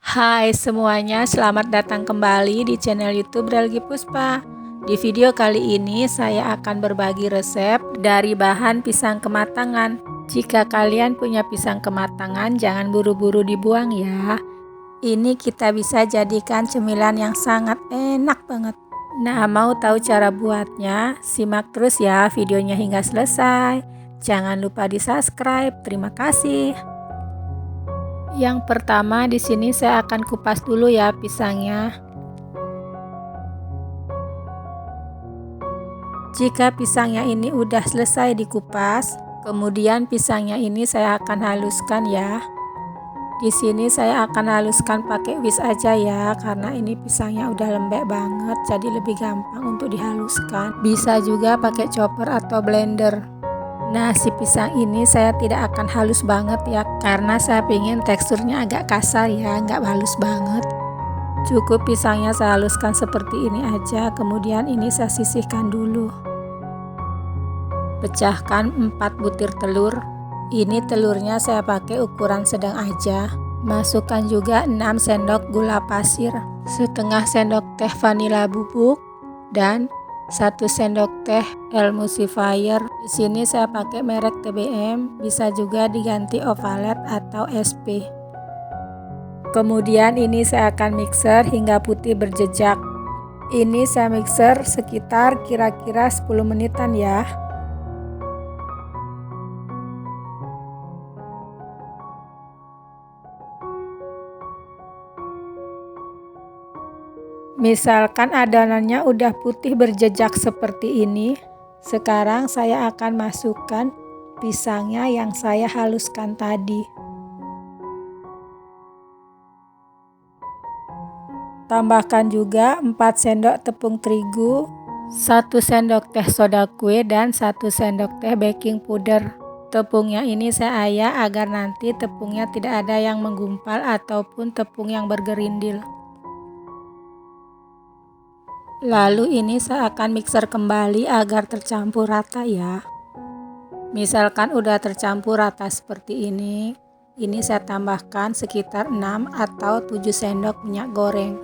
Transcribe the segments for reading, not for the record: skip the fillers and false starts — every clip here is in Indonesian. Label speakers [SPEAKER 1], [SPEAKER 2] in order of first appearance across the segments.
[SPEAKER 1] Hai semuanya, selamat datang kembali di channel YouTube Relgi Puspa. Di video kali ini saya akan berbagi resep dari bahan pisang kematangan. Jika kalian punya pisang kematangan, jangan buru-buru dibuang ya. Ini kita bisa jadikan cemilan yang sangat enak banget. Nah, mau tahu cara buatnya? Simak terus ya videonya hingga selesai. Jangan lupa di-subscribe. Terima kasih. Yang pertama di sini saya akan kupas dulu ya pisangnya. Jika pisangnya ini udah selesai dikupas, kemudian pisangnya ini saya akan haluskan ya. Di sini saya akan haluskan pakai whisk aja ya, karena ini pisangnya udah lembek banget, jadi lebih gampang untuk dihaluskan. Bisa juga pakai chopper atau blender. Nah, si pisang ini saya tidak akan halus banget ya, karena saya ingin teksturnya agak kasar ya, nggak halus banget. Cukup pisangnya saya haluskan seperti ini aja, kemudian ini saya sisihkan dulu. Pecahkan 4 butir telur. Ini telurnya saya pakai ukuran sedang aja. Masukkan juga 6 sendok gula pasir, setengah sendok teh vanila bubuk, dan 1 sendok teh emulsifier. Di sini saya pakai merek TBM, bisa juga diganti Ovalet atau SP. Kemudian ini saya akan mixer hingga putih berjejak. Ini saya mixer sekitar kira-kira 10 menitan ya. Misalkan adonannya udah putih berjejak seperti ini, sekarang saya akan masukkan pisangnya yang saya haluskan tadi. Tambahkan juga 4 sendok tepung terigu, 1 sendok teh soda kue, dan 1 sendok teh baking powder. Tepungnya ini saya ayak agar nanti tepungnya tidak ada yang menggumpal ataupun tepung yang bergerindil. Lalu ini saya akan mixer kembali agar tercampur rata ya. Misalkan udah tercampur rata seperti ini saya tambahkan sekitar 6 atau 7 sendok minyak goreng.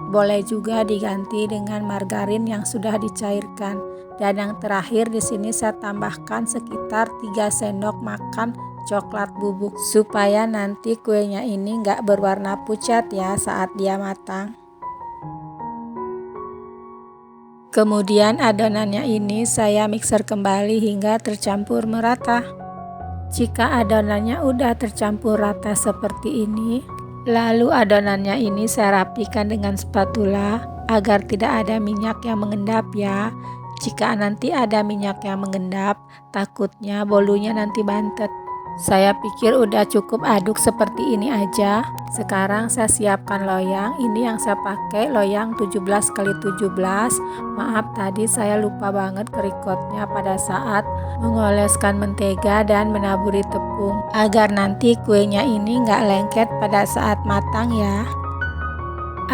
[SPEAKER 1] Boleh juga diganti dengan margarin yang sudah dicairkan. Dan yang terakhir di sini saya tambahkan sekitar 3 sendok makan coklat bubuk, supaya nanti kuenya ini nggak berwarna pucat ya saat dia matang. Kemudian adonannya ini saya mixer kembali hingga tercampur merata. Jika adonannya udah tercampur rata seperti ini, lalu adonannya ini saya rapikan dengan spatula agar tidak ada minyak yang mengendap ya. Jika nanti ada minyak yang mengendap, takutnya bolunya nanti bantet. Saya pikir udah cukup aduk seperti ini aja. Sekarang saya siapkan loyang. Ini yang saya pakai loyang 17x17. Maaf tadi saya lupa banget kerikotnya pada saat mengoleskan mentega dan menaburi tepung, agar nanti kuenya ini nggak lengket pada saat matang ya.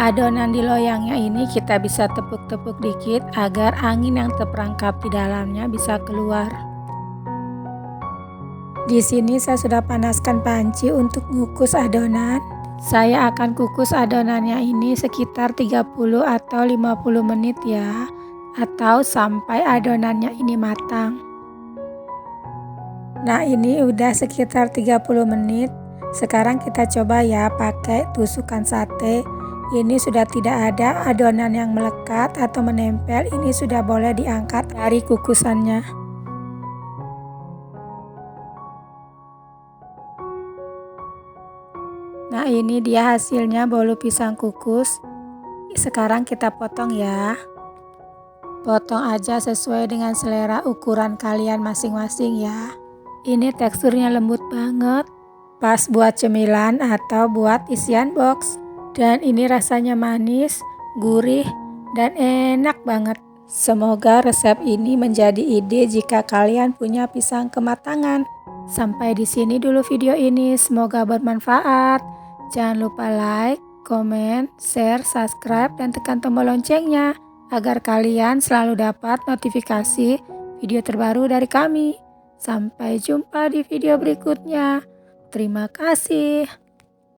[SPEAKER 1] Adonan di loyangnya ini kita bisa tepuk-tepuk dikit agar angin yang terperangkap di dalamnya bisa keluar. Di sini saya sudah panaskan panci untuk mengukus adonan. Saya akan kukus adonannya ini sekitar 30 atau 50 menit ya, atau sampai adonannya ini matang. Nah, ini udah sekitar 30 menit. Sekarang kita coba ya pakai tusukan sate. Ini sudah tidak ada adonan yang melekat atau menempel. Ini sudah boleh diangkat dari kukusannya. Nah, ini dia hasilnya bolu pisang kukus. Sekarang kita potong ya. Potong aja sesuai dengan selera ukuran kalian masing-masing ya. Ini teksturnya lembut banget, pas buat cemilan atau buat isian box. Dan ini rasanya manis, gurih, dan enak banget. Semoga resep ini menjadi ide jika kalian punya pisang kematangan. Sampai di sini dulu video ini, semoga bermanfaat. Jangan lupa like, komen, share, subscribe, dan tekan tombol loncengnya agar kalian selalu dapat notifikasi video terbaru dari kami. Sampai jumpa di video berikutnya. Terima kasih.